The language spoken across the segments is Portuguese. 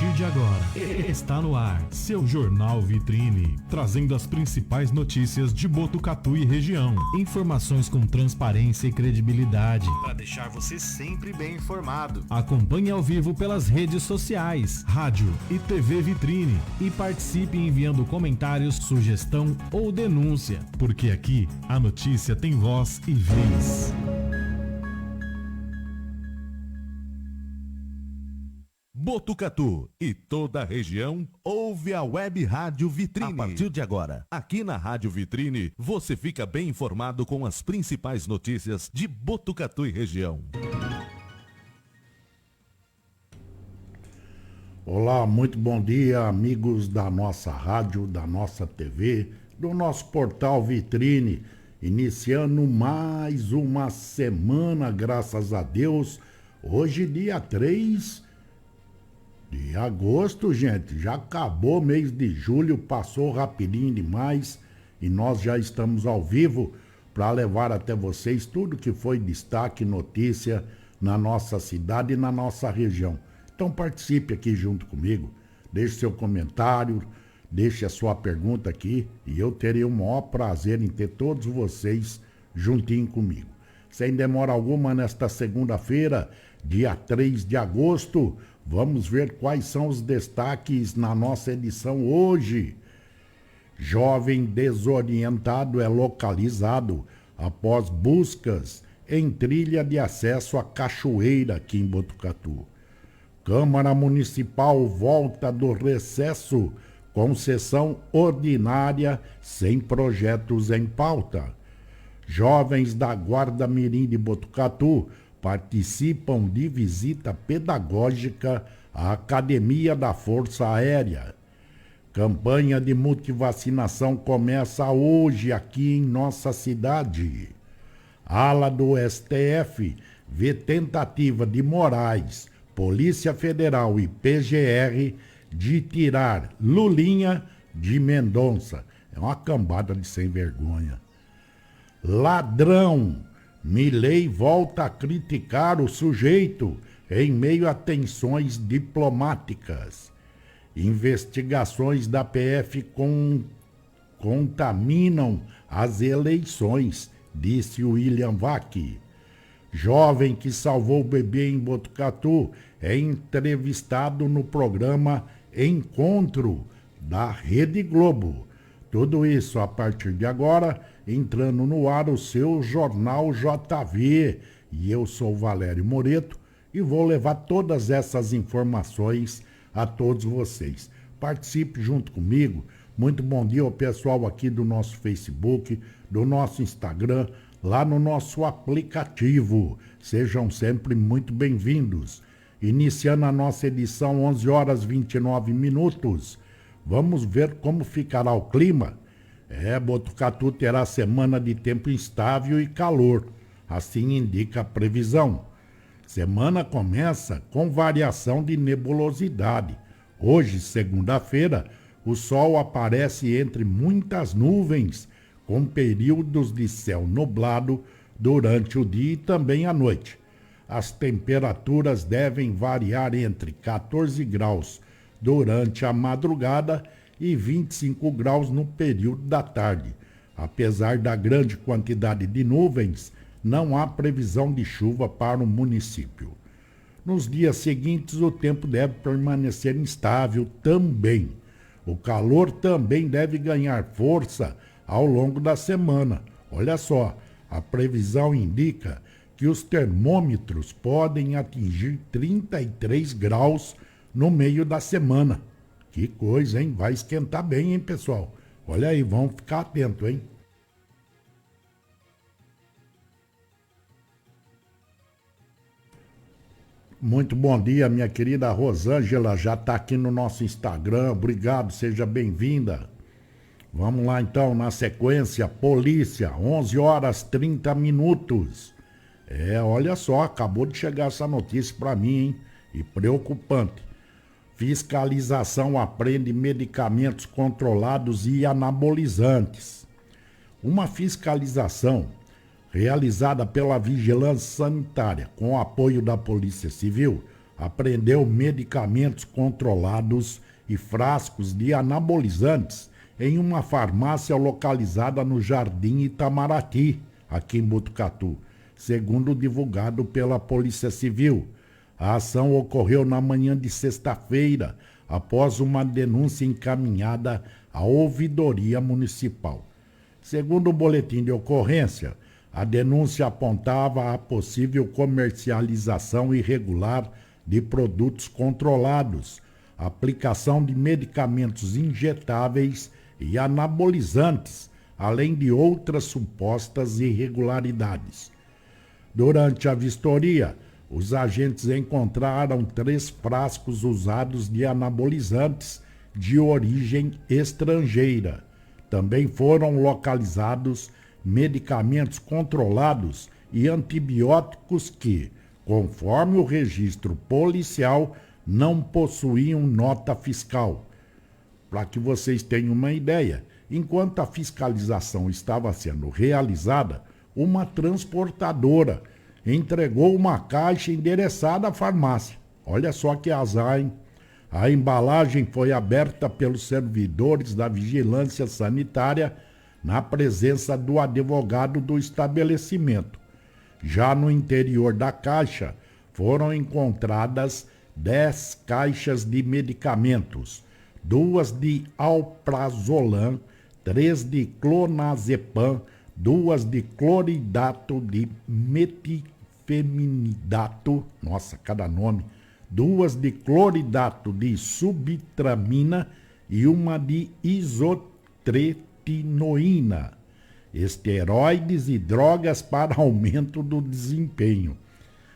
partir de agora, está no ar, seu Jornal Vitrine, trazendo as principais notícias de Botucatu e região. Informações com transparência e credibilidade, para deixar você sempre bem informado. Acompanhe ao vivo pelas redes sociais, rádio e TV Vitrine e participe enviando comentários, sugestão ou denúncia, porque aqui a notícia tem voz e vez. Botucatu e toda a região ouve a Web Rádio Vitrine. A partir de agora, aqui na Rádio Vitrine, você fica bem informado com as principais notícias de Botucatu e região. Olá, muito bom dia, amigos da nossa rádio, da nossa TV, do nosso portal Vitrine. Iniciando mais uma semana, graças a Deus. Hoje, dia 3 de agosto, gente, já acabou o mês de julho, passou rapidinho demais e nós já estamos ao vivo para levar até vocês tudo que foi destaque, notícia na nossa cidade e na nossa região. Então participe aqui junto comigo, deixe seu comentário, deixe a sua pergunta aqui e eu terei o maior prazer em ter todos vocês juntinho comigo. Sem demora alguma, nesta segunda-feira, dia 3 de agosto, vamos ver quais são os destaques na nossa edição hoje. Jovem desorientado é localizado após buscas em trilha de acesso à cachoeira aqui em Botucatu. Câmara Municipal volta do recesso com sessão ordinária sem projetos em pauta. Jovens da Guarda Mirim de Botucatu participam de visita pedagógica à Academia da Força Aérea. Campanha de multivacinação começa hoje aqui em nossa cidade. Ala do STF vê tentativa de Moraes, Polícia Federal e PGR de tirar Lulinha de Mendonça. É uma cambada de sem vergonha. Ladrão. Milei volta a criticar o sujeito em meio a tensões diplomáticas. Investigações da PF contaminam as eleições, disse William Vac. Jovem que salvou o bebê em Botucatu é entrevistado no programa Encontro da Rede Globo. Tudo isso a partir de agora, entrando no ar o seu Jornal JV. E eu sou Valério Moreto e vou levar todas essas informações a todos vocês. Participe junto comigo. Muito bom dia ao pessoal aqui do nosso Facebook, do nosso Instagram, lá no nosso aplicativo. Sejam sempre muito bem-vindos. Iniciando a nossa edição 11 horas 29 minutos. Vamos ver como ficará o clima. Botucatu terá semana de tempo instável e calor. Assim indica a previsão. Semana começa com variação de nebulosidade. Hoje, segunda-feira, o sol aparece entre muitas nuvens, com períodos de céu nublado durante o dia e também à noite. As temperaturas devem variar entre 14 graus durante a madrugada e 25 graus no período da tarde. Apesar da grande quantidade de nuvens, não há previsão de chuva para o município. Nos dias seguintes, o tempo deve permanecer instável também. O calor também deve ganhar força ao longo da semana. Olha só, a previsão indica que os termômetros podem atingir 33 graus no meio da semana. Que coisa, hein? Vai esquentar bem, hein, pessoal? Olha aí, vamos ficar atentos, hein? Muito bom dia, minha querida Rosângela, já está aqui no nosso Instagram. Obrigado, seja bem-vinda. Vamos lá então, na sequência, polícia, 11 horas 30 minutos. Olha só, acabou de chegar essa notícia para mim, hein? E preocupante. Fiscalização apreende medicamentos controlados e anabolizantes. Uma fiscalização realizada pela Vigilância Sanitária com o apoio da Polícia Civil apreendeu medicamentos controlados e frascos de anabolizantes em uma farmácia localizada no Jardim Itamaraty, aqui em Botucatu, segundo divulgado pela Polícia Civil. A ação ocorreu na manhã de sexta-feira, após uma denúncia encaminhada à Ouvidoria Municipal. Segundo o boletim de ocorrência, a denúncia apontava a possível comercialização irregular de produtos controlados, aplicação de medicamentos injetáveis e anabolizantes, além de outras supostas irregularidades. Durante a vistoria, os agentes encontraram 3 frascos usados de anabolizantes de origem estrangeira. Também foram localizados medicamentos controlados e antibióticos que, conforme o registro policial, não possuíam nota fiscal. Para que vocês tenham uma ideia, enquanto a fiscalização estava sendo realizada, uma transportadora entregou uma caixa endereçada à farmácia. Olha só que azar, hein? A embalagem foi aberta pelos servidores da vigilância sanitária na presença do advogado do estabelecimento. Já no interior da caixa foram encontradas 10 caixas de medicamentos, 2 de alprazolam, 3 de clonazepam, 2 de cloridato de metifenidato, nossa, cada nome, 2 de cloridato de subtramina e 1 de isotretinoína, esteroides e drogas para aumento do desempenho.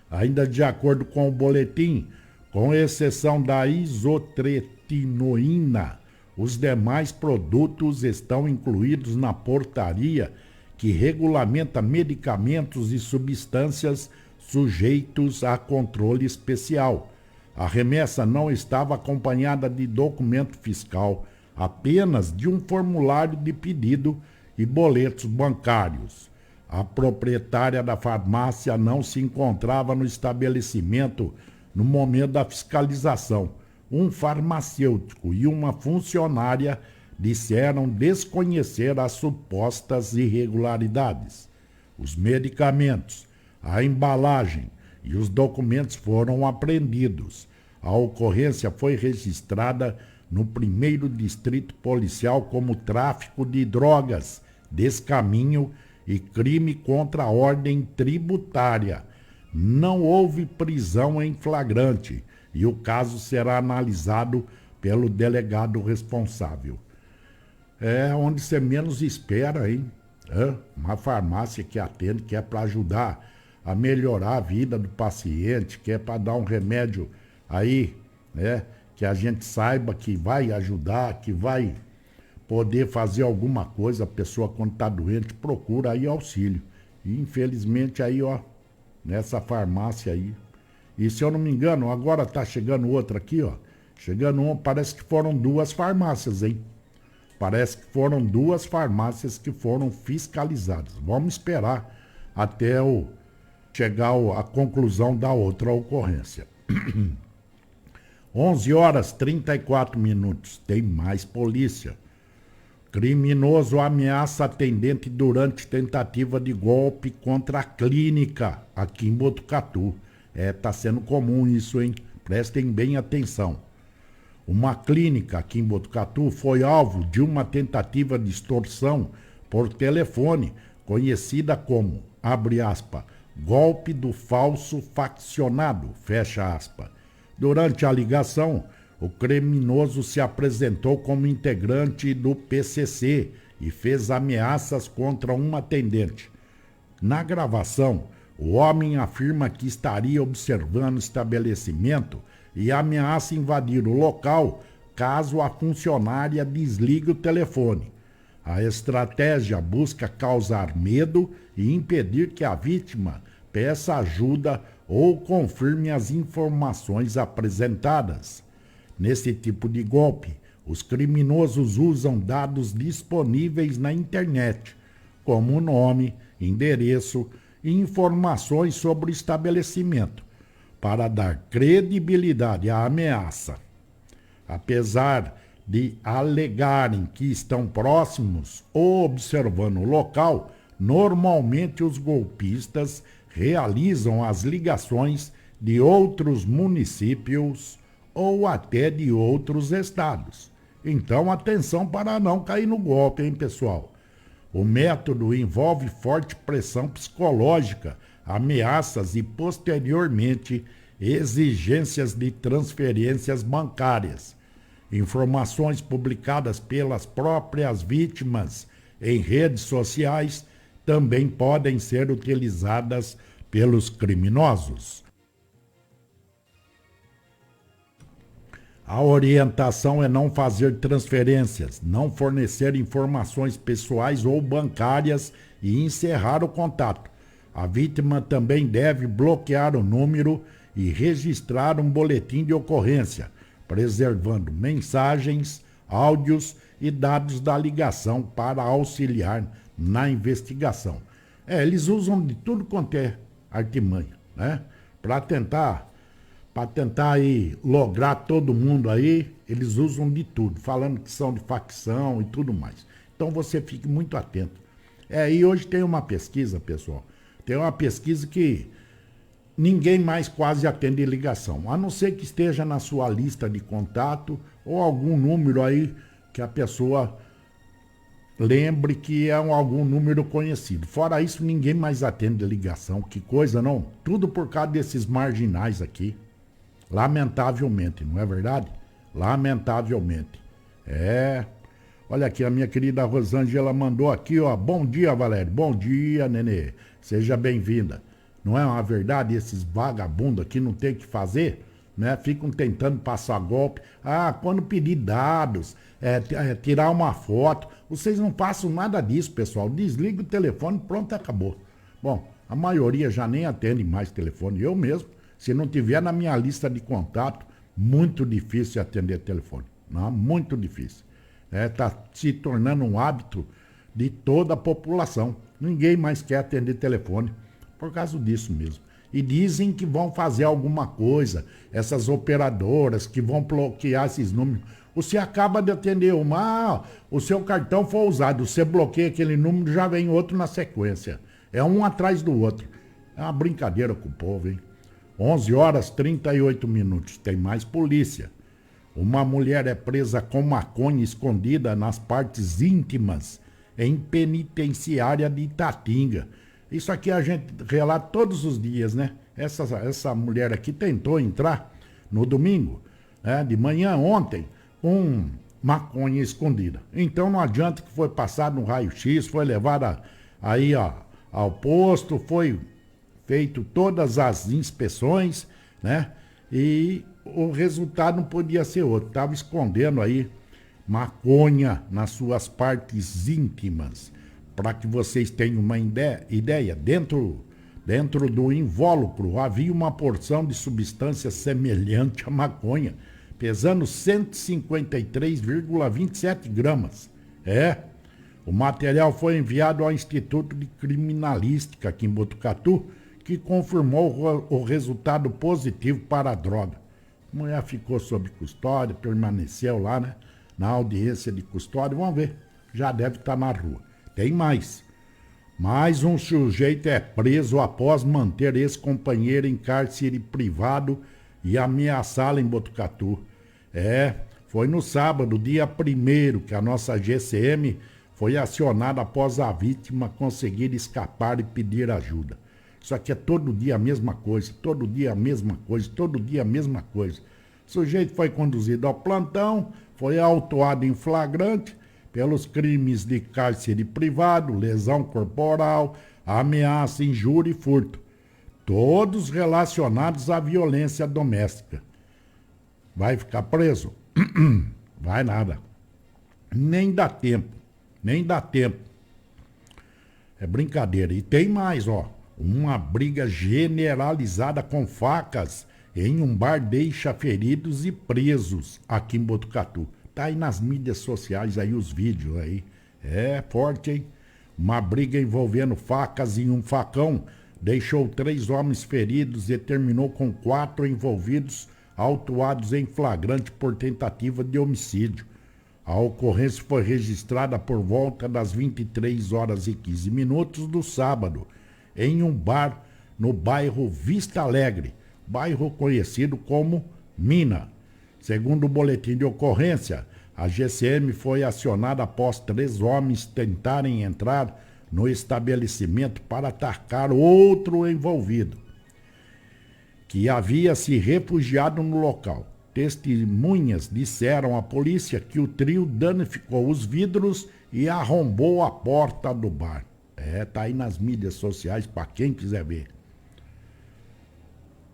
Ainda de acordo com o boletim, com exceção da isotretinoína, os demais produtos estão incluídos na portaria que regulamenta medicamentos e substâncias sujeitos a controle especial. A remessa não estava acompanhada de documento fiscal, apenas de um formulário de pedido e boletos bancários. A proprietária da farmácia não se encontrava no estabelecimento no momento da fiscalização. Um farmacêutico e uma funcionária disseram desconhecer as supostas irregularidades. Os medicamentos, a embalagem e os documentos foram apreendidos. A ocorrência foi registrada no 1º Distrito Policial como tráfico de drogas, descaminho e crime contra a ordem tributária. Não houve prisão em flagrante e o caso será analisado pelo delegado responsável. É onde você menos espera, hein? Uma farmácia que atende, que é para ajudar a melhorar a vida do paciente, que é para dar um remédio aí, né? Que a gente saiba que vai ajudar, que vai poder fazer alguma coisa. A pessoa, quando está doente, procura aí auxílio. E infelizmente aí, ó, nessa farmácia aí. E se eu não me engano, agora tá chegando outra aqui, ó. Chegando uma, parece que foram 2 farmácias, hein? Parece que foram 2 farmácias que foram fiscalizadas. Vamos esperar até chegar a conclusão da outra ocorrência. 11h34. Tem mais polícia. Criminoso ameaça atendente durante tentativa de golpe contra a clínica aqui em Botucatu. Tá sendo comum isso, hein? Prestem bem atenção. Uma clínica aqui em Botucatu foi alvo de uma tentativa de extorsão por telefone, conhecida como, abre aspas, golpe do falso faccionado, fecha aspas. Durante a ligação, o criminoso se apresentou como integrante do PCC e fez ameaças contra uma atendente. Na gravação, o homem afirma que estaria observando o estabelecimento e ameaça invadir o local caso a funcionária desligue o telefone. A estratégia busca causar medo e impedir que a vítima peça ajuda ou confirme as informações apresentadas. Nesse tipo de golpe, os criminosos usam dados disponíveis na internet, como nome, endereço e informações sobre o estabelecimento. para dar credibilidade à ameaça. Apesar de alegarem que estão próximos ou observando o local, normalmente os golpistas realizam as ligações de outros municípios ou até de outros estados. Então, atenção para não cair no golpe, hein, pessoal? O método envolve forte pressão psicológica, ameaças e, posteriormente, exigências de transferências bancárias. Informações publicadas pelas próprias vítimas em redes sociais também podem ser utilizadas pelos criminosos. A orientação é não fazer transferências, não fornecer informações pessoais ou bancárias e encerrar o contato. A vítima também deve bloquear o número e registrar um boletim de ocorrência, preservando mensagens, áudios e dados da ligação para auxiliar na investigação. Eles usam de tudo quanto é artimanha, né? Para tentar aí lograr todo mundo aí, eles usam de tudo, falando que são de facção e tudo mais. Então você fique muito atento. E hoje tem uma pesquisa, pessoal, tem uma pesquisa que ninguém mais quase atende ligação, a não ser que esteja na sua lista de contato ou algum número aí que a pessoa lembre que é algum número conhecido. Fora isso, ninguém mais atende ligação. Que coisa, não? Tudo por causa desses marginais aqui. Lamentavelmente, não é verdade? Lamentavelmente. Olha aqui, a minha querida Rosângela mandou aqui, ó. Bom dia, Valério. Bom dia, Nenê. Seja bem-vinda. Não é uma verdade? Esses vagabundos aqui não tem o que fazer, né? Ficam tentando passar golpe. Quando pedir dados, tirar uma foto. Vocês não façam nada disso, pessoal. Desliga o telefone, pronto, acabou. Bom, a maioria já nem atende mais telefone. Eu mesmo, se não tiver na minha lista de contato, muito difícil atender telefone. Não, muito difícil. Tá se tornando um hábito de toda a população. Ninguém mais quer atender telefone por causa disso mesmo. E dizem que vão fazer alguma coisa, essas operadoras que vão bloquear esses números. Você acaba de atender o seu cartão foi usado, você bloqueia aquele número, já vem outro na sequência. É um atrás do outro. É uma brincadeira com o povo, hein? 11 horas 38 minutos, tem mais polícia. Uma mulher é presa com maconha escondida nas partes íntimas em penitenciária de Itatinga. Isso aqui a gente relata todos os dias, né? Essa mulher aqui tentou entrar no domingo, de manhã ontem, com maconha escondida. Então não adianta que foi passado no raio-x, foi levada aí ao posto, foi feito todas as inspeções, né? E o resultado não podia ser outro. Estava escondendo aí maconha nas suas partes íntimas. Para que vocês tenham uma ideia, dentro do invólucro havia uma porção de substância semelhante à maconha, pesando 153,27 gramas. O material foi enviado ao Instituto de Criminalística aqui em Botucatu, que confirmou o resultado positivo para a droga. A mulher ficou sob custódia, permaneceu lá, né, na audiência de custódia. Vamos ver, já deve estar na rua. Tem mais. Mais um sujeito é preso após manter ex-companheiro em cárcere privado e ameaçá-lo em Botucatu. Foi no sábado, dia 1º, que a nossa GCM foi acionada após a vítima conseguir escapar e pedir ajuda. Isso aqui é todo dia a mesma coisa, todo dia a mesma coisa, todo dia a mesma coisa. O sujeito foi conduzido ao plantão, foi autuado em flagrante pelos crimes de cárcere privado, lesão corporal, ameaça, injúria e furto. Todos relacionados à violência doméstica. Vai ficar preso? Vai nada. Nem dá tempo. É brincadeira. E tem mais, uma briga generalizada com facas em um bar deixa feridos e presos aqui em Botucatu. Tá aí nas mídias sociais aí os vídeos aí. É forte, hein? Uma briga envolvendo facas e um facão deixou 3 homens feridos e terminou com 4 envolvidos, autuados em flagrante por tentativa de homicídio. A ocorrência foi registrada por volta das 23 horas e 15 minutos do sábado, em um bar no bairro Vista Alegre, bairro conhecido como Mina. Segundo o boletim de ocorrência, a GCM foi acionada após 3 homens tentarem entrar no estabelecimento para atacar outro envolvido, que havia se refugiado no local. Testemunhas disseram à polícia que o trio danificou os vidros e arrombou a porta do bar. Tá aí nas mídias sociais para quem quiser ver.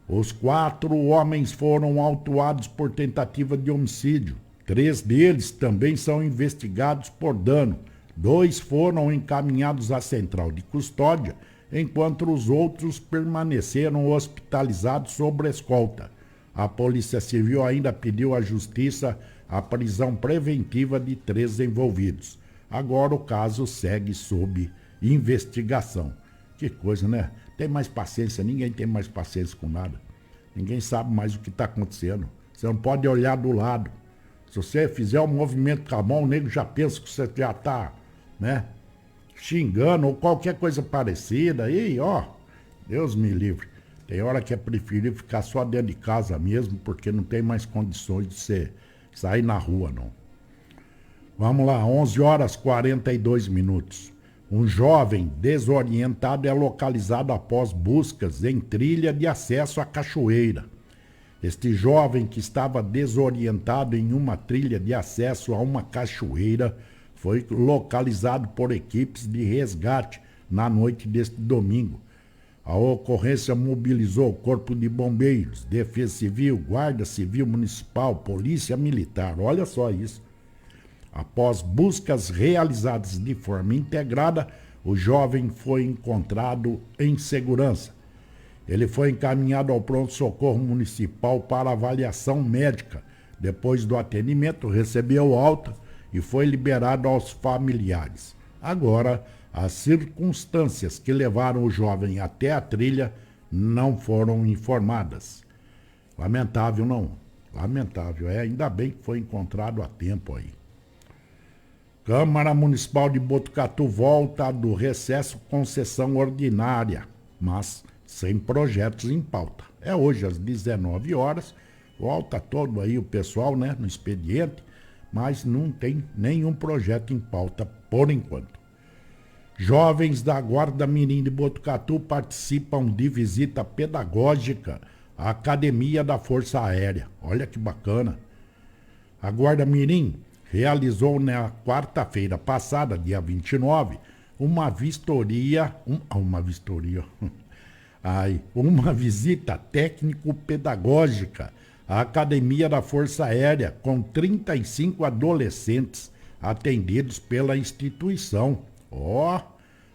Os 4 homens foram autuados por tentativa de homicídio. 3 deles também são investigados por dano. 2 foram encaminhados à central de custódia, enquanto os outros permaneceram hospitalizados sob escolta. A Polícia Civil ainda pediu à Justiça a prisão preventiva de 3 envolvidos. Agora o caso segue sob investigação. Que coisa, né? Tem mais paciência, ninguém tem mais paciência com nada. Ninguém sabe mais o que está acontecendo. Você não pode olhar do lado. Se você fizer um movimento com a mão, o nego já pensa que você já está, né, xingando ou qualquer coisa parecida. E, ó, Deus me livre. Tem hora que é preferível ficar só dentro de casa mesmo, porque não tem mais condições de você sair na rua, não. Vamos lá, 11 horas 42 minutos. Um jovem desorientado é localizado após buscas em trilha de acesso à cachoeira. Este jovem, que estava desorientado em uma trilha de acesso a uma cachoeira, foi localizado por equipes de resgate na noite deste domingo. A ocorrência mobilizou o Corpo de Bombeiros, Defesa Civil, Guarda Civil Municipal, Polícia Militar. Olha só isso. Após buscas realizadas de forma integrada, o jovem foi encontrado em segurança. Ele foi encaminhado ao pronto-socorro municipal para avaliação médica. Depois do atendimento, recebeu alta e foi liberado aos familiares. Agora, as circunstâncias que levaram o jovem até a trilha não foram informadas. Lamentável, não? Lamentável. Ainda bem que foi encontrado a tempo aí. Câmara Municipal de Botucatu volta do recesso com sessão ordinária, mas sem projetos em pauta. É hoje às 19 horas, volta todo aí o pessoal, né, no expediente, mas não tem nenhum projeto em pauta por enquanto. Jovens da Guarda Mirim de Botucatu participam de visita pedagógica à Academia da Força Aérea. Olha que bacana. A Guarda Mirim realizou na quarta-feira passada, dia 29, uma visita técnico-pedagógica à Academia da Força Aérea, com 35 adolescentes atendidos pela instituição.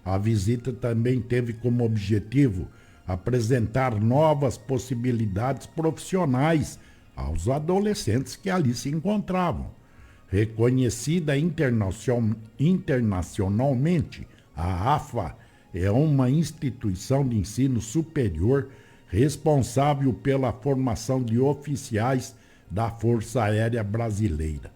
A visita também teve como objetivo apresentar novas possibilidades profissionais aos adolescentes que ali se encontravam. Reconhecida internacionalmente, a AFA é uma instituição de ensino superior responsável pela formação de oficiais da Força Aérea Brasileira.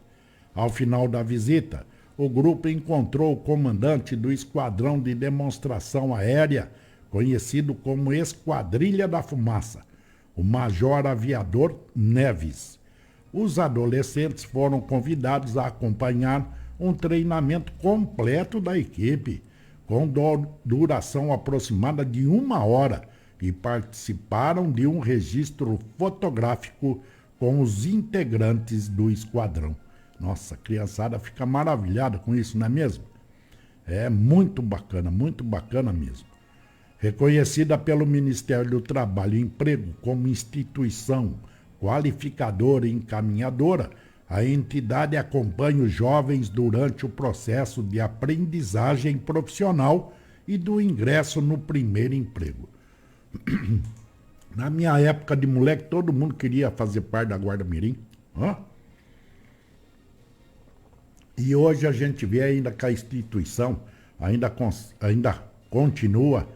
Ao final da visita, o grupo encontrou o comandante do Esquadrão de Demonstração Aérea, conhecido como Esquadrilha da Fumaça, o Major Aviador Neves. Os adolescentes foram convidados a acompanhar um treinamento completo da equipe, com duração aproximada de 1 hora, e participaram de um registro fotográfico com os integrantes do esquadrão. Nossa, a criançada fica maravilhada com isso, não é mesmo? É muito bacana mesmo. Reconhecida pelo Ministério do Trabalho e Emprego como instituição qualificadora e encaminhadora, a entidade acompanha os jovens durante o processo de aprendizagem profissional e do ingresso no primeiro emprego. Na minha época de moleque, todo mundo queria fazer parte da Guarda Mirim. E hoje a gente vê ainda que a instituição ainda continua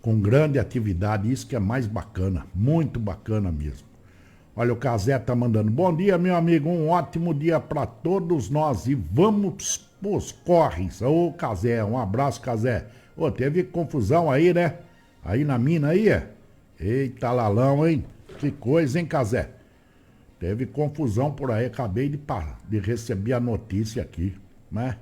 com grande atividade, isso que é mais bacana, muito bacana mesmo. Olha, o Cazé tá mandando, bom dia, meu amigo, um ótimo dia para todos nós e vamos pros corres. Ô, Cazé, um abraço, Cazé. Ô, teve confusão aí, né? Aí na mina aí, é? Eita lalão, hein? Que coisa, hein, Cazé? Teve confusão por aí, acabei de receber a notícia aqui, né?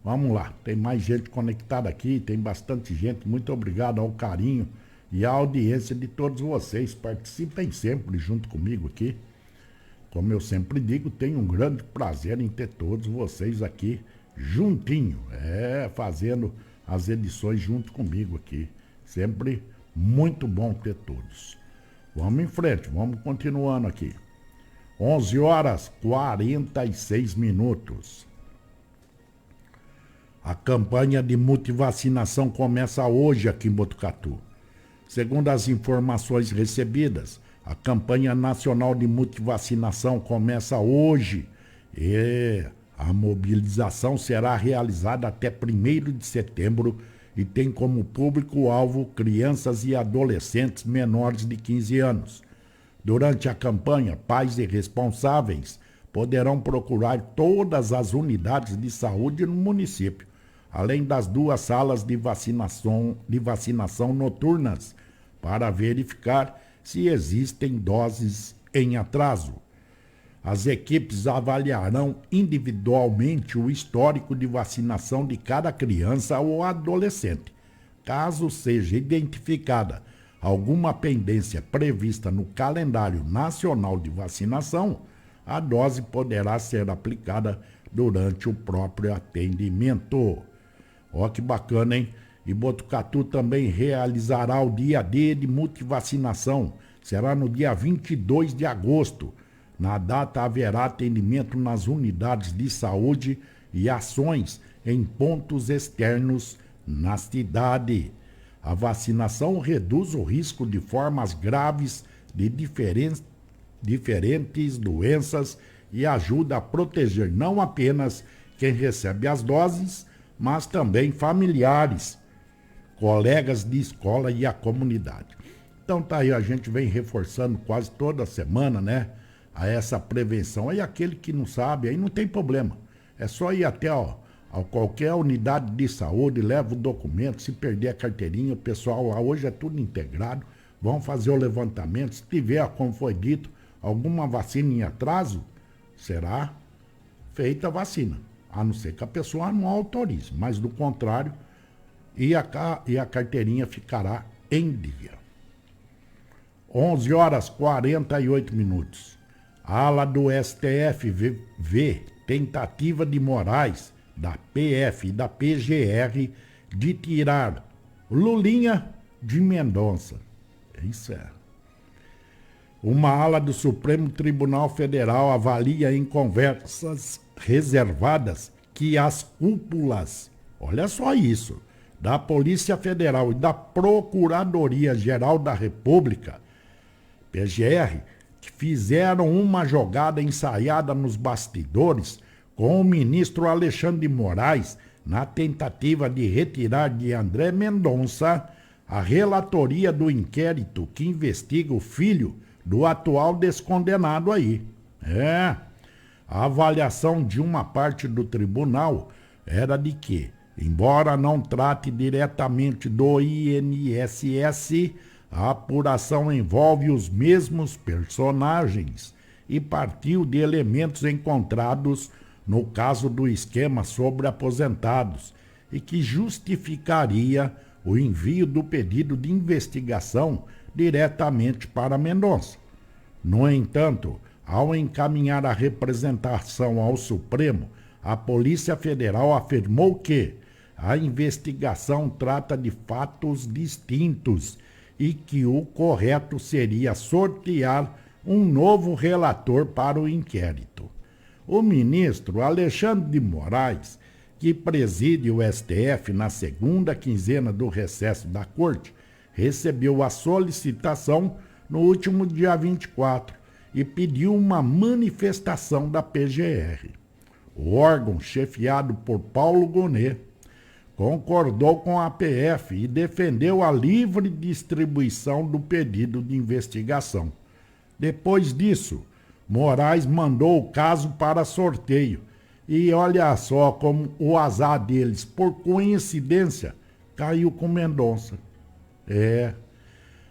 Vamos lá, tem mais gente conectada aqui, tem bastante gente. Muito obrigado ao carinho e à audiência de todos vocês. Participem sempre junto comigo aqui. Como eu sempre digo, tenho um grande prazer em ter todos vocês aqui juntinho, fazendo as edições junto comigo aqui. Sempre muito bom ter todos. Vamos em frente, vamos continuando aqui. 11h46. A campanha de multivacinação começa hoje aqui em Botucatu. Segundo as informações recebidas, a campanha nacional de multivacinação começa hoje e a mobilização será realizada até 1º de setembro e tem como público-alvo crianças e adolescentes menores de 15 anos. Durante a campanha, pais e responsáveis poderão procurar todas as unidades de saúde no município, além das 2 salas de vacinação noturnas, para verificar se existem doses em atraso. As equipes avaliarão individualmente o histórico de vacinação de cada criança ou adolescente. Caso seja identificada alguma pendência prevista no calendário nacional de vacinação, a dose poderá ser aplicada durante o próprio atendimento. Ó, que bacana, hein? E Botucatu também realizará o dia D de multivacinação. Será no dia 22 de agosto. Na data haverá atendimento nas unidades de saúde e ações em pontos externos na cidade. A vacinação reduz o risco de formas graves de diferentes doenças e ajuda a proteger não apenas quem recebe as doses, mas também familiares, colegas de escola e a comunidade. Então tá aí, a gente vem reforçando quase toda semana, né, a essa prevenção. Aí aquele que não sabe, aí não tem problema. É só ir até a qualquer unidade de saúde, leva o documento, se perder a carteirinha, o pessoal lá hoje é tudo integrado, vão fazer o levantamento. Se tiver, como foi dito, alguma vacina em atraso, será feita a vacina. A não ser que a pessoa não autorize, mas do contrário, e a carteirinha ficará em dia. 11h48. A ala do STF vê tentativa de Moraes, da PF e da PGR, de tirar Lulinha de Mendonça. Isso é. Uma ala do Supremo Tribunal Federal avalia em conversas reservadas que as cúpulas, olha só isso, da Polícia Federal e da Procuradoria-Geral da República, PGR, que fizeram uma jogada ensaiada nos bastidores com o ministro Alexandre de Moraes na tentativa de retirar de André Mendonça a relatoria do inquérito que investiga o filho do atual descondenado aí. A avaliação de uma parte do tribunal era de que, embora não trate diretamente do INSS, a apuração envolve os mesmos personagens e partiu de elementos encontrados no caso do esquema sobre aposentados e que justificaria o envio do pedido de investigação diretamente para Mendonça. No entanto, ao encaminhar a representação ao Supremo, a Polícia Federal afirmou que a investigação trata de fatos distintos e que o correto seria sortear um novo relator para o inquérito. O ministro Alexandre de Moraes, que preside o STF na segunda quinzena do recesso da Corte, recebeu a solicitação no último dia 24 e pediu uma manifestação da PGR. O órgão, chefiado por Paulo Gonet, concordou com a PF e defendeu a livre distribuição do pedido de investigação. Depois disso, Moraes mandou o caso para sorteio. E olha só como o azar deles, por coincidência, caiu com Mendonça.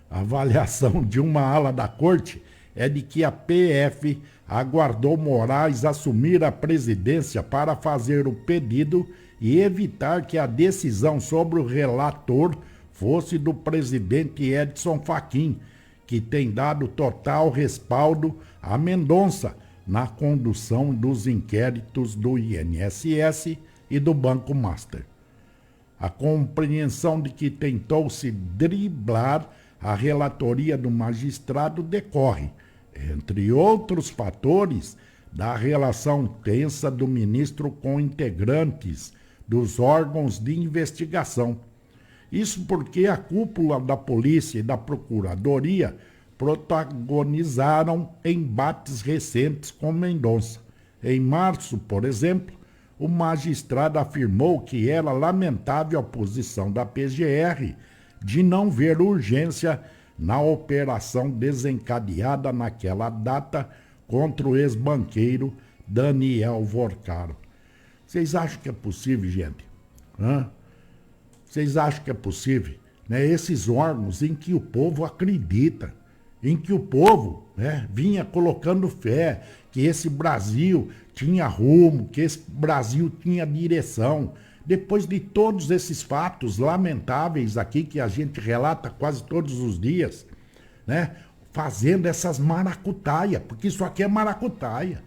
A avaliação de uma ala da corte é de que a PF aguardou Moraes assumir a presidência para fazer o pedido e evitar que a decisão sobre o relator fosse do presidente Edson Fachin, que tem dado total respaldo a Mendonça na condução dos inquéritos do INSS e do Banco Master. A compreensão de que tentou-se driblar a relatoria do magistrado decorre, entre outros fatores, da relação tensa do ministro com integrantes dos órgãos de investigação. Isso porque a cúpula da polícia e da procuradoria protagonizaram embates recentes com Mendonça. Em março, por exemplo, o magistrado afirmou que era lamentável a posição da PGR de não ver urgência na operação desencadeada naquela data contra o ex-banqueiro Daniel Vorcaro. Vocês acham que é possível, gente? Vocês acham que é possível? Né? Esses órgãos em que o povo acredita, em que o povo, né, vinha colocando fé, que esse Brasil tinha rumo, que esse Brasil tinha direção. Depois de todos esses fatos lamentáveis aqui que a gente relata quase todos os dias, né, fazendo essas maracutaia, porque isso aqui é maracutaia.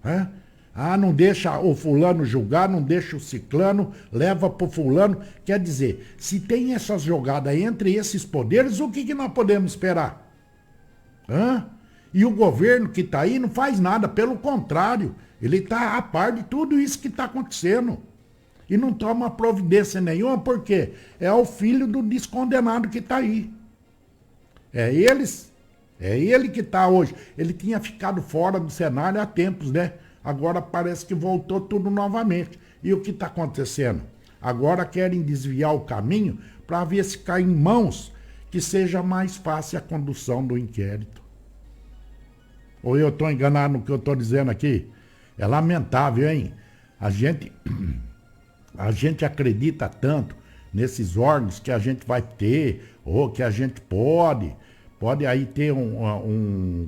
Né? Não deixa o fulano julgar, não deixa o ciclano, leva pro fulano. Quer dizer, se tem essas jogadas entre esses poderes, o que nós podemos esperar? E o governo que está aí não faz nada, pelo contrário, ele está a par de tudo isso que está acontecendo. E não toma providência nenhuma, porque é o filho do descondenado que está aí. É ele que está hoje. Ele tinha ficado fora do cenário há tempos, né? Agora parece que voltou tudo novamente. E o que está acontecendo? Agora querem desviar o caminho para ver se cai em mãos que seja mais fácil a condução do inquérito. Ou eu estou enganado no que eu estou dizendo aqui? É lamentável, hein? A gente acredita tanto nesses órgãos que a gente vai ter, ou que a gente pode aí ter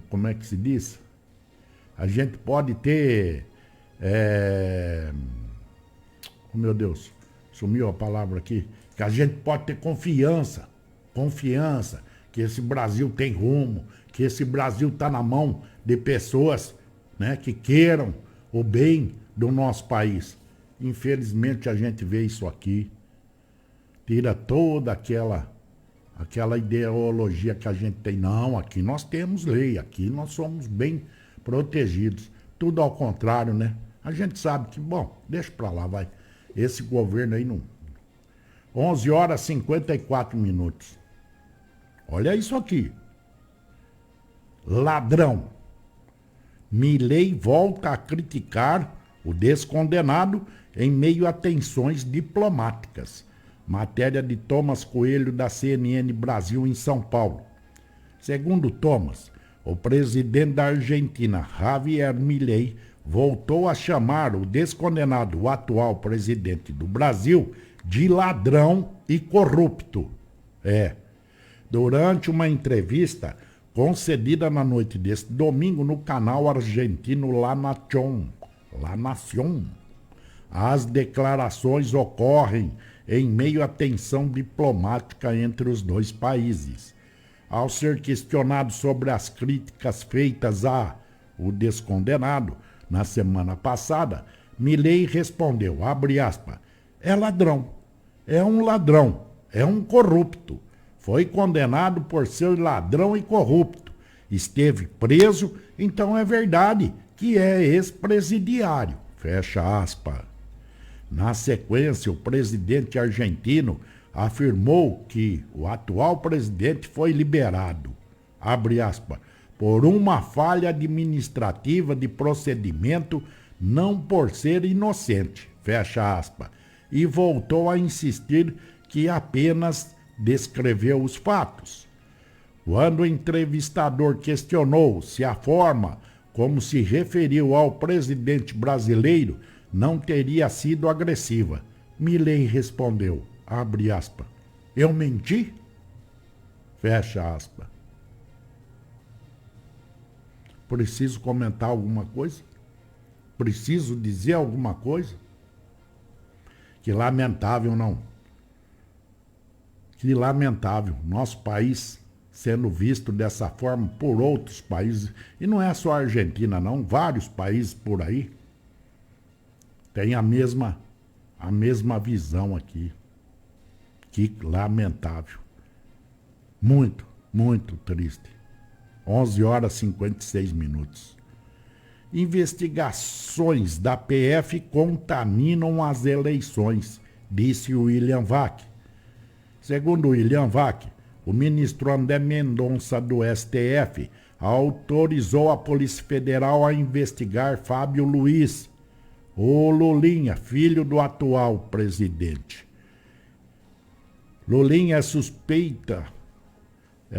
como é que se diz? A gente pode ter, oh meu Deus, sumiu a palavra aqui, que a gente pode ter confiança, que esse Brasil tem rumo, que esse Brasil está na mão de pessoas, né, que queiram o bem do nosso país. Infelizmente a gente vê isso aqui, tira toda aquela ideologia que a gente tem. Não, aqui nós temos lei, aqui nós somos bem protegidos. Tudo ao contrário, né? A gente sabe que, bom, deixa pra lá, vai. Esse governo aí não... 11h54. Olha isso aqui. Ladrão. Milei volta a criticar o descondenado em meio a tensões diplomáticas. Matéria de Thomas Coelho, da CNN Brasil, em São Paulo. Segundo Thomas, o presidente da Argentina, Javier Milei, voltou a chamar o descondenado, o atual presidente do Brasil, de ladrão e corrupto. Durante uma entrevista concedida na noite deste domingo no canal argentino La Nación, as declarações ocorrem em meio à tensão diplomática entre os dois países. Ao ser questionado sobre as críticas feitas o descondenado na semana passada, Milei respondeu, abre aspas, é ladrão, é um ladrão, é um corrupto. Foi condenado por ser ladrão e corrupto. Esteve preso, então é verdade que é ex-presidiário. Fecha aspas. Na sequência, o presidente argentino afirmou que o atual presidente foi liberado, abre aspas, por uma falha administrativa de procedimento, não por ser inocente, fecha aspas. e voltou a insistir que apenas descreveu os fatos. Quando o entrevistador questionou se a forma como se referiu ao presidente brasileiro não teria sido agressiva, Milei respondeu, abre aspas, eu menti? Fecha aspas. Preciso comentar alguma coisa? Preciso dizer alguma coisa? Que lamentável, não. Que lamentável. Nosso país sendo visto dessa forma por outros países. E não é só a Argentina, não. Vários países por aí têm a mesma visão aqui. Que lamentável. Muito, muito triste. 11 horas e 56 minutos. Investigações da PF contaminam as eleições, disse William Vac. Segundo William Vac, o ministro André Mendonça do STF autorizou a Polícia Federal a investigar Fábio Luiz, o Lulinha, filho do atual presidente. Lulinha é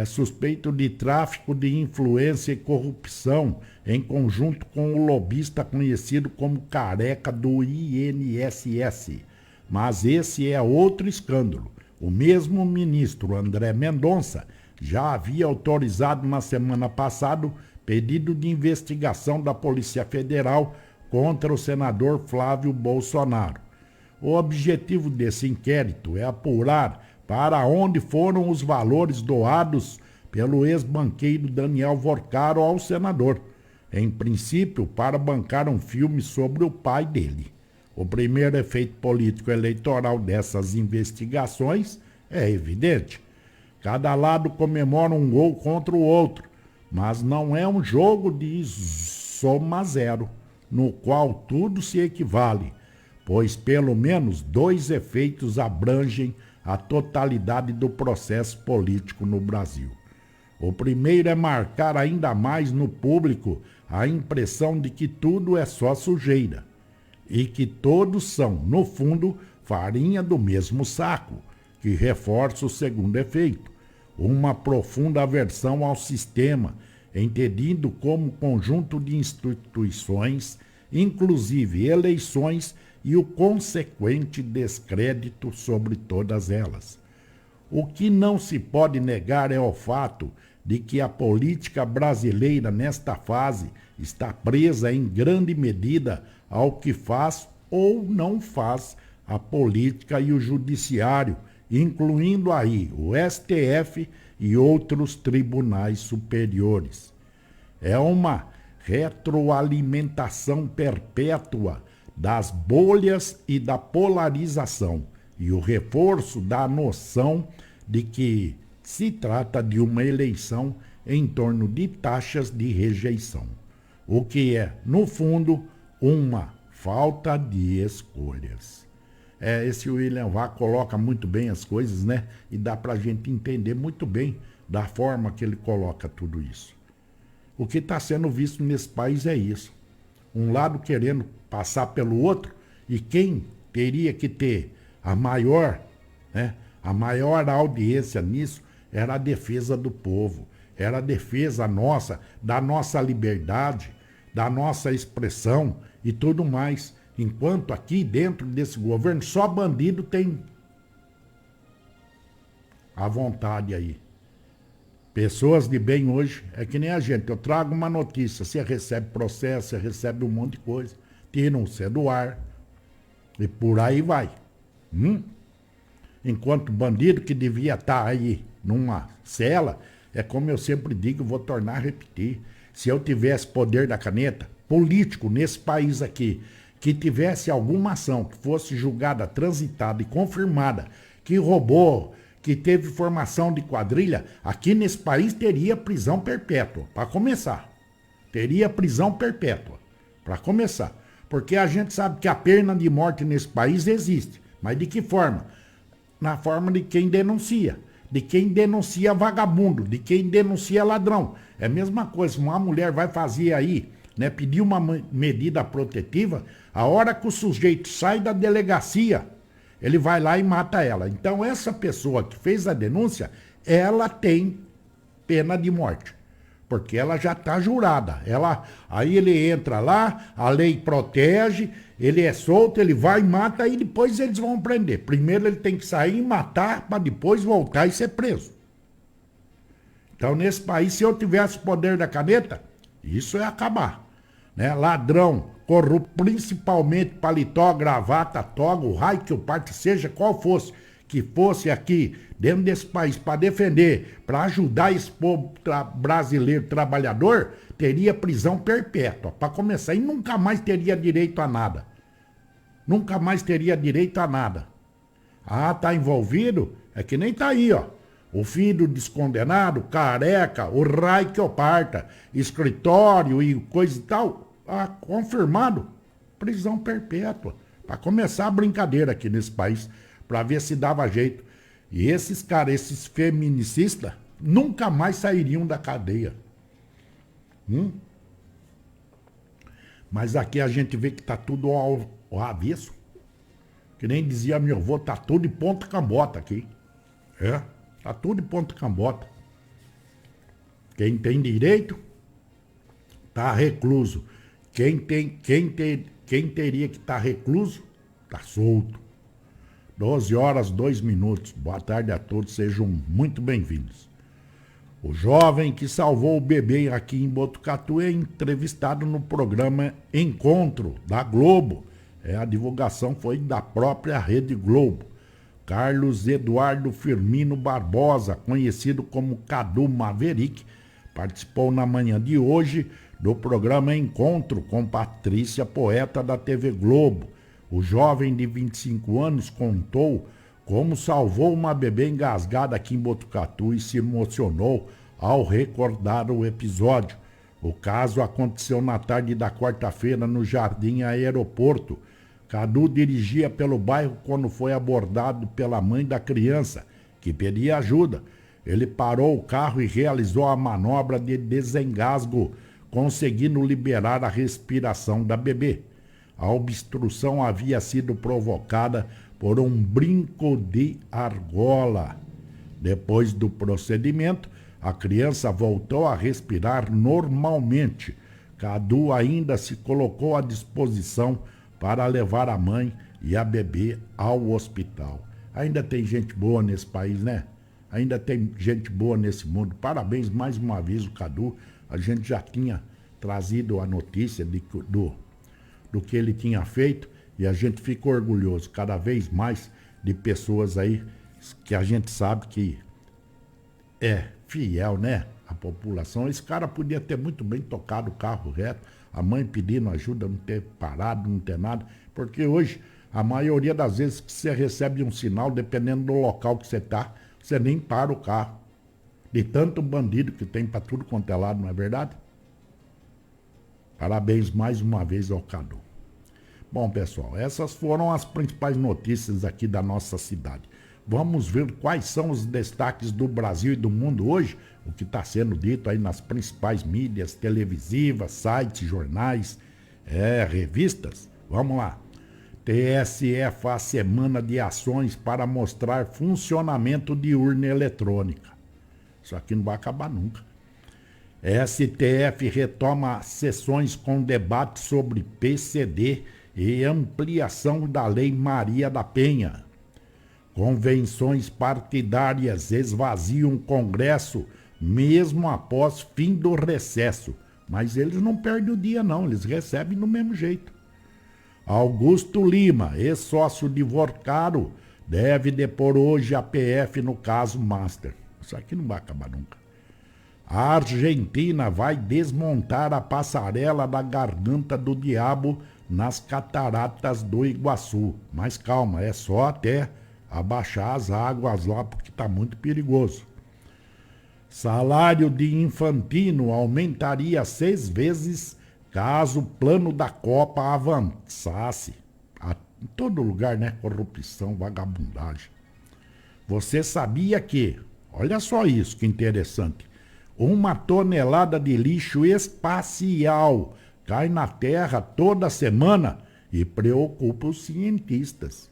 suspeito de tráfico de influência e corrupção em conjunto com o lobista conhecido como Careca do INSS. Mas esse é outro escândalo. O mesmo ministro André Mendonça já havia autorizado na semana passada pedido de investigação da Polícia Federal contra o senador Flávio Bolsonaro. O objetivo desse inquérito é apurar para onde foram os valores doados pelo ex-banqueiro Daniel Vorcaro ao senador, em princípio para bancar um filme sobre o pai dele. O primeiro efeito político eleitoral dessas investigações é evidente. Cada lado comemora um gol contra o outro, mas não é um jogo de soma zero, no qual tudo se equivale, pois pelo menos 2 efeitos abrangem a totalidade do processo político no Brasil. O primeiro é marcar ainda mais no público a impressão de que tudo é só sujeira e que todos são, no fundo, farinha do mesmo saco, que reforça o segundo efeito, uma profunda aversão ao sistema, entendido como conjunto de instituições, inclusive eleições, e o consequente descrédito sobre todas elas. O que não se pode negar é o fato de que a política brasileira, nesta fase, está presa em grande medida ao que faz ou não faz a política e o judiciário, incluindo aí o STF e outros tribunais superiores. É uma retroalimentação perpétua das bolhas e da polarização e o reforço da noção de que se trata de uma eleição em torno de taxas de rejeição, o que é, no fundo, uma falta de escolhas. Esse William Vac coloca muito bem as coisas, né? E dá pra gente entender muito bem da forma que ele coloca tudo isso. O que está sendo visto nesse país é isso. Um lado querendo passar pelo outro, e quem teria que ter a maior audiência nisso era a defesa do povo, era a defesa nossa, da nossa liberdade, da nossa expressão e tudo mais. Enquanto aqui dentro desse governo só bandido tem à vontade aí. Pessoas de bem hoje é que nem a gente. Eu trago uma notícia, você recebe processo, você recebe um monte de coisa, tiram você do ar e por aí vai. Enquanto bandido que devia estar aí numa cela, é como eu sempre digo, vou tornar a repetir. Se eu tivesse poder da caneta, político nesse país aqui, que tivesse alguma ação que fosse julgada, transitada e confirmada, que roubou, que teve formação de quadrilha, aqui nesse país teria prisão perpétua, para começar. Teria prisão perpétua, para começar. Porque a gente sabe que a pena de morte nesse país existe. Mas de que forma? Na forma de quem denuncia. De quem denuncia vagabundo, de quem denuncia ladrão. É a mesma coisa, uma mulher vai fazer aí, né, pedir uma medida protetiva, a hora que o sujeito sai da delegacia, ele vai lá e mata ela. Então essa pessoa que fez a denúncia, ela tem pena de morte. Porque ela já está jurada. Aí ele entra lá, a lei protege, ele é solto, ele vai e mata, e depois eles vão prender. Primeiro ele tem que sair e matar, para depois voltar e ser preso. Então, nesse país, se eu tivesse o poder da caneta, isso é acabar. Né? Ladrão, corrupto, principalmente paletó, gravata, toga, o raio que o parte, seja qual fosse, que fosse aqui dentro desse país para defender, para ajudar esse povo brasileiro trabalhador, teria prisão perpétua, para começar, e nunca mais teria direito a nada. Nunca mais teria direito a nada. Ah, tá envolvido? É que nem tá aí, ó. O filho descondenado, careca, o raio que o parta, escritório e coisa e tal, confirmado, prisão perpétua. Para começar a brincadeira aqui nesse país, para ver se dava jeito. E esses caras, esses feminicistas, nunca mais sairiam da cadeia. Mas aqui a gente vê que tá tudo ao avesso. Que nem dizia meu avô, tá tudo de ponta cambota aqui. Tá tudo de ponta cambota. Quem tem direito, tá recluso. Quem teria que estar recluso, tá solto. 12h02. Boa tarde a todos, sejam muito bem-vindos. O jovem que salvou o bebê aqui em Botucatu é entrevistado no programa Encontro, da Globo. A divulgação foi da própria Rede Globo. Carlos Eduardo Firmino Barbosa, conhecido como Cadu Maverick, participou na manhã de hoje do programa Encontro com Patrícia Poeta da TV Globo. O jovem de 25 anos contou como salvou uma bebê engasgada aqui em Botucatu e se emocionou ao recordar o episódio. O caso aconteceu na tarde da quarta-feira no Jardim Aeroporto. Cadu dirigia pelo bairro quando foi abordado pela mãe da criança, que pedia ajuda. Ele parou o carro e realizou a manobra de desengasgo, conseguindo liberar a respiração da bebê. A obstrução havia sido provocada por um brinco de argola. Depois do procedimento, a criança voltou a respirar normalmente. Cadu ainda se colocou à disposição para levar a mãe e a bebê ao hospital. Ainda tem gente boa nesse país, né? Ainda tem gente boa nesse mundo. Parabéns mais uma vez, o Cadu. A gente já tinha trazido a notícia do que ele tinha feito e a gente fica orgulhoso cada vez mais de pessoas aí que a gente sabe que é fiel, né? A população. Esse cara podia ter muito bem tocado o carro reto, a mãe pedindo ajuda, não ter parado, não ter nada, porque hoje a maioria das vezes que você recebe um sinal, dependendo do local que você está, você nem para o carro. De tanto bandido que tem para tudo quanto é lado, não é verdade? Parabéns mais uma vez ao Cadu. Bom, pessoal, essas foram as principais notícias aqui da nossa cidade. Vamos ver quais são os destaques do Brasil e do mundo hoje, o que está sendo dito aí nas principais mídias televisivas, sites, jornais, revistas. Vamos lá. TSE faz semana de ações para mostrar funcionamento de urna eletrônica. Isso aqui não vai acabar nunca. STF retoma sessões com debate sobre PCD e ampliação da Lei Maria da Penha. Convenções partidárias esvaziam o Congresso mesmo após fim do recesso. Mas eles não perdem o dia não, eles recebem do mesmo jeito. Augusto Lima, ex-sócio de Vorcaro, deve depor hoje a PF no caso Master. Isso aqui não vai acabar nunca. A Argentina vai desmontar a passarela da Garganta do Diabo nas cataratas do Iguaçu. Mas calma, é só até abaixar as águas lá, porque está muito perigoso. Salário de Infantino aumentaria 6 vezes caso o plano da Copa avançasse. Em todo lugar, né? Corrupção, vagabundagem. Você sabia que, olha só isso que interessante, 1 tonelada de lixo espacial cai na Terra toda semana e preocupa os cientistas.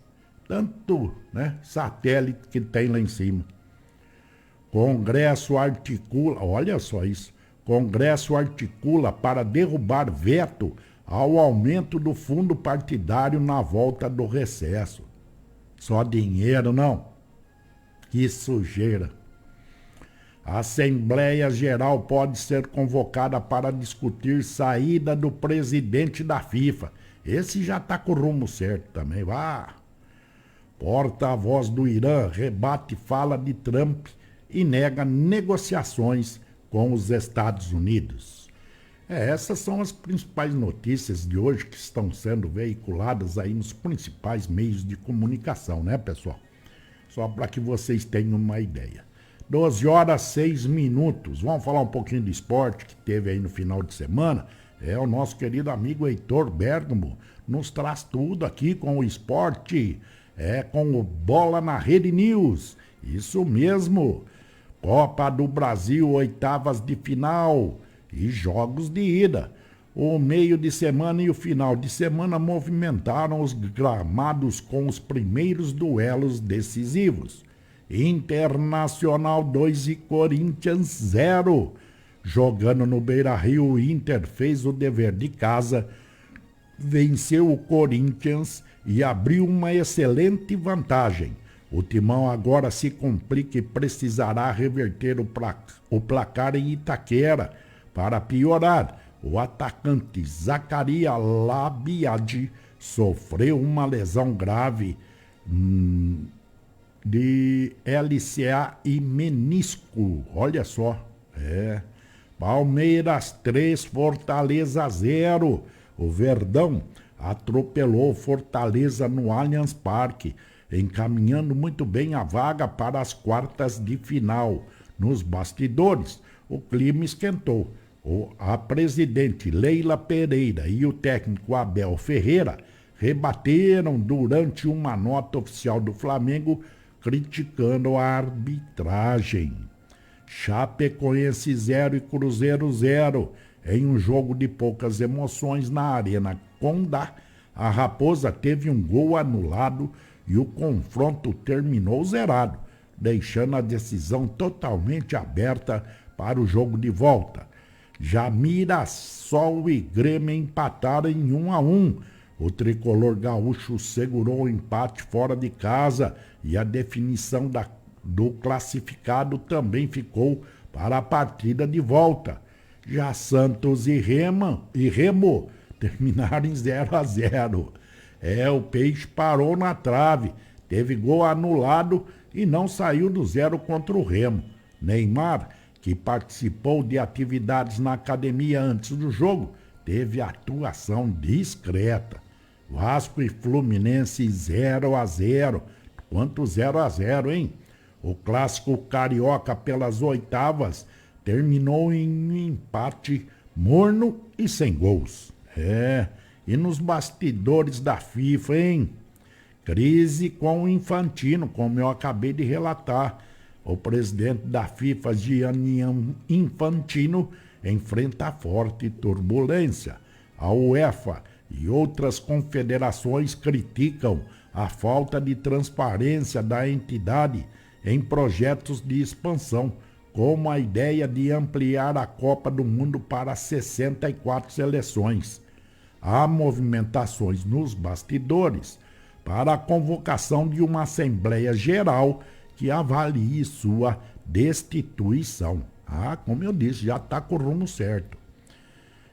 tanto, né, satélite que tem lá em cima. Congresso articula, olha só isso, Congresso articula para derrubar veto ao aumento do fundo partidário na volta do recesso. Só dinheiro, não? Que sujeira. A Assembleia Geral pode ser convocada para discutir saída do presidente da FIFA. Esse já está com o rumo certo também. Vá. Porta-voz do Irã rebate fala de Trump e nega negociações com os Estados Unidos. Essas são as principais notícias de hoje que estão sendo veiculadas aí nos principais meios de comunicação, né, pessoal? Só para que vocês tenham uma ideia. 12h06. Vamos falar um pouquinho de esporte que teve aí no final de semana. O nosso querido amigo Heitor Bergamo nos traz tudo aqui com o esporte, com o Bola na Rede News. Isso mesmo. Copa do Brasil, oitavas de final e jogos de ida. O meio de semana e o final de semana movimentaram os gramados com os primeiros duelos decisivos. Internacional 2 e Corinthians 0. Jogando no Beira-Rio, o Inter fez o dever de casa, venceu o Corinthians e abriu uma excelente vantagem. O Timão agora se complica e precisará reverter o placar em Itaquera. Para piorar, o atacante Zacarias Labiade sofreu uma lesão grave de LCA e menisco. Olha só. Palmeiras 3, Fortaleza 0. O Verdão atropelou Fortaleza no Allianz Parque, encaminhando muito bem a vaga para as quartas de final. Nos bastidores, o clima esquentou. A presidente Leila Pereira e o técnico Abel Ferreira rebateram durante uma nota oficial do Flamengo criticando a arbitragem. Chapecoense 0 e Cruzeiro 0. Em um jogo de poucas emoções na Arena Condá, a Raposa teve um gol anulado e o confronto terminou zerado, deixando a decisão totalmente aberta para o jogo de volta. Já Mirassol e Grêmio empataram em 1-1. O tricolor gaúcho segurou o empate fora de casa e a definição do classificado também ficou para a partida de volta. Já Santos e Remo terminaram em 0-0. O Peixe parou na trave, teve gol anulado e não saiu do zero contra o Remo. Neymar, que participou de atividades na academia antes do jogo, teve atuação discreta. Vasco e Fluminense 0-0. Quanto 0-0, hein? O clássico carioca pelas oitavas terminou em um empate morno e sem gols. E nos bastidores da FIFA, hein? Crise com o Infantino, como eu acabei de relatar. O presidente da FIFA, Gianni Infantino, enfrenta forte turbulência. A UEFA e outras confederações criticam a falta de transparência da entidade em projetos de expansão, como a ideia de ampliar a Copa do Mundo para 64 seleções. Há movimentações nos bastidores para a convocação de uma Assembleia Geral que avalie sua destituição. Como eu disse, já está com o rumo certo.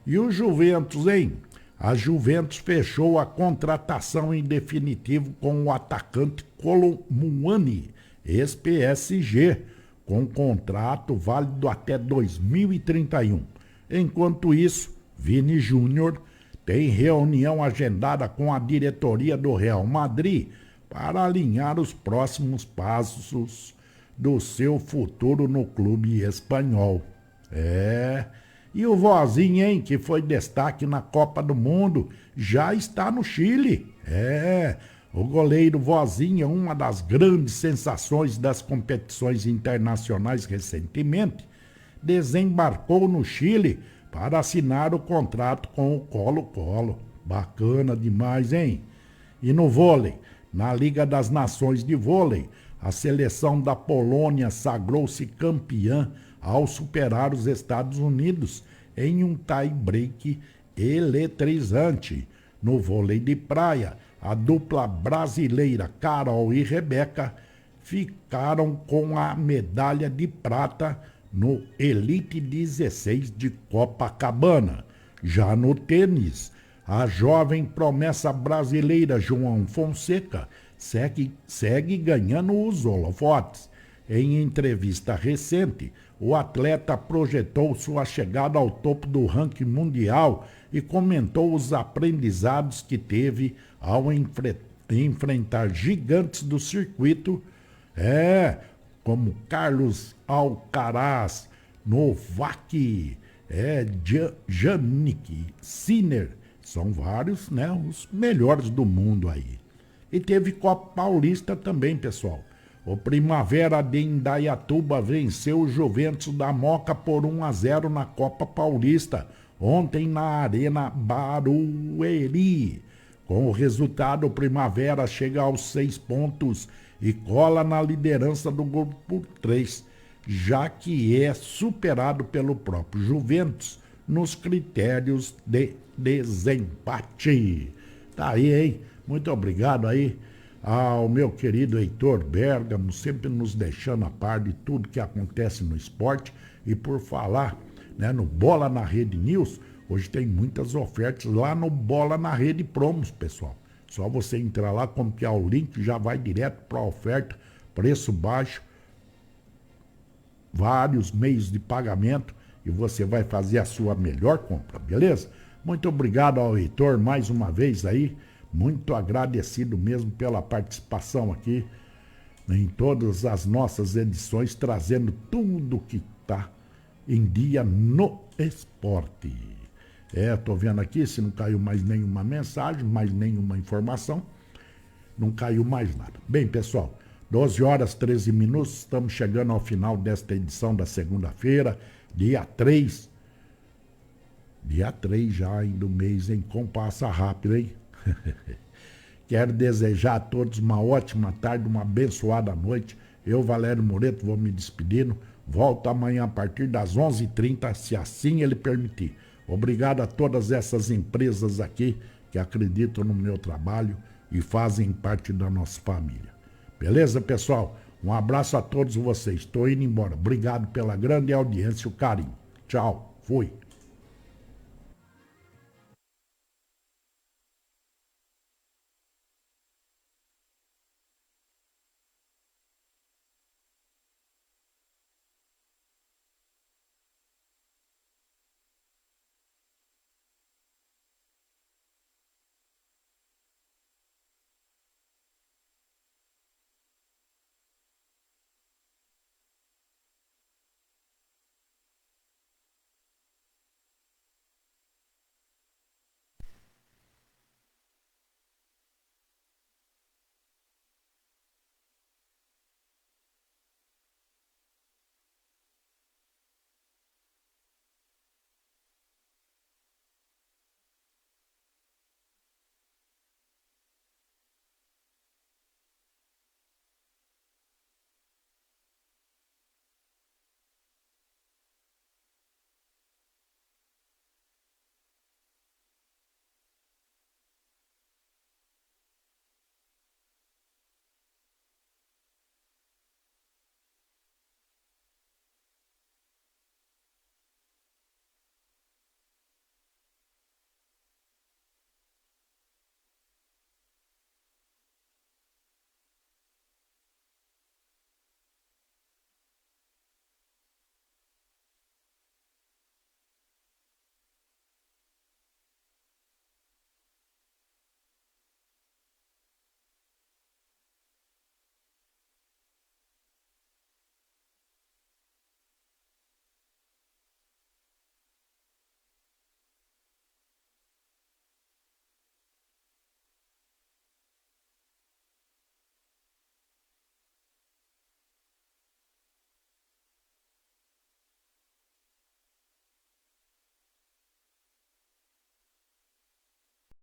E o Juventus, hein? A Juventus fechou a contratação em definitivo com o atacante Kolo Muani, ex-PSG, com contrato válido até 2031. Enquanto isso, Vini Júnior tem reunião agendada com a diretoria do Real Madrid para alinhar os próximos passos do seu futuro no clube espanhol. E o Vozinho, hein, que foi destaque na Copa do Mundo, já está no Chile. O goleiro Vozinho é uma das grandes sensações das competições internacionais recentemente. Desembarcou no Chile para assinar o contrato com o Colo-Colo. Bacana demais, hein? E no vôlei, Na Liga das Nações de Vôlei, a seleção da Polônia sagrou-se campeã ao superar os Estados Unidos em um tie-break eletrizante. No vôlei de praia, a dupla brasileira Carol e Rebeca ficaram com a medalha de prata no Elite 16 de Copacabana. Já no tênis, a jovem promessa brasileira João Fonseca segue ganhando os holofotes. Em entrevista recente, o atleta projetou sua chegada ao topo do ranking mundial e comentou os aprendizados que teve ao enfrentar gigantes do circuito, como Carlos Alcaraz, Novak, Jannik, Sinner, são vários, né, os melhores do mundo aí. E teve Copa Paulista também, pessoal. O Primavera de Indaiatuba venceu o Juventus da Moca por 1-0 na Copa Paulista, ontem na Arena Barueri. Com o resultado, o Primavera chega aos 6 pontos e cola na liderança do grupo por 3, já que é superado pelo próprio Juventus nos critérios de desempate. Tá aí, hein? Muito obrigado aí ao meu querido Heitor Bergamo, sempre nos deixando a par de tudo que acontece no esporte. E por falar, né, no Bola na Rede News, hoje tem muitas ofertas lá no Bola na Rede Promos, pessoal. Só você entrar lá, copiar o link, já vai direto para a oferta, preço baixo, vários meios de pagamento e você vai fazer a sua melhor compra, beleza? Muito obrigado ao Heitor mais uma vez aí, muito agradecido mesmo pela participação aqui em todas as nossas edições, trazendo tudo que está em dia no esporte. Tô vendo aqui se não caiu mais nenhuma mensagem, mais nenhuma informação, não caiu mais nada. Bem, pessoal, 12 horas 13 minutos, estamos chegando ao final desta edição da segunda-feira, dia 3. Dia 3 já do mês, hein? Como passa rápido, hein? Quero desejar a todos uma ótima tarde, uma abençoada noite. Eu, Valério Moreto, vou me despedindo. Volto amanhã a partir das 11h30, se assim ele permitir. Obrigado a todas essas empresas aqui que acreditam no meu trabalho e fazem parte da nossa família. Beleza, pessoal? Um abraço a todos vocês. Estou indo embora. Obrigado pela grande audiência e o carinho. Tchau. Fui.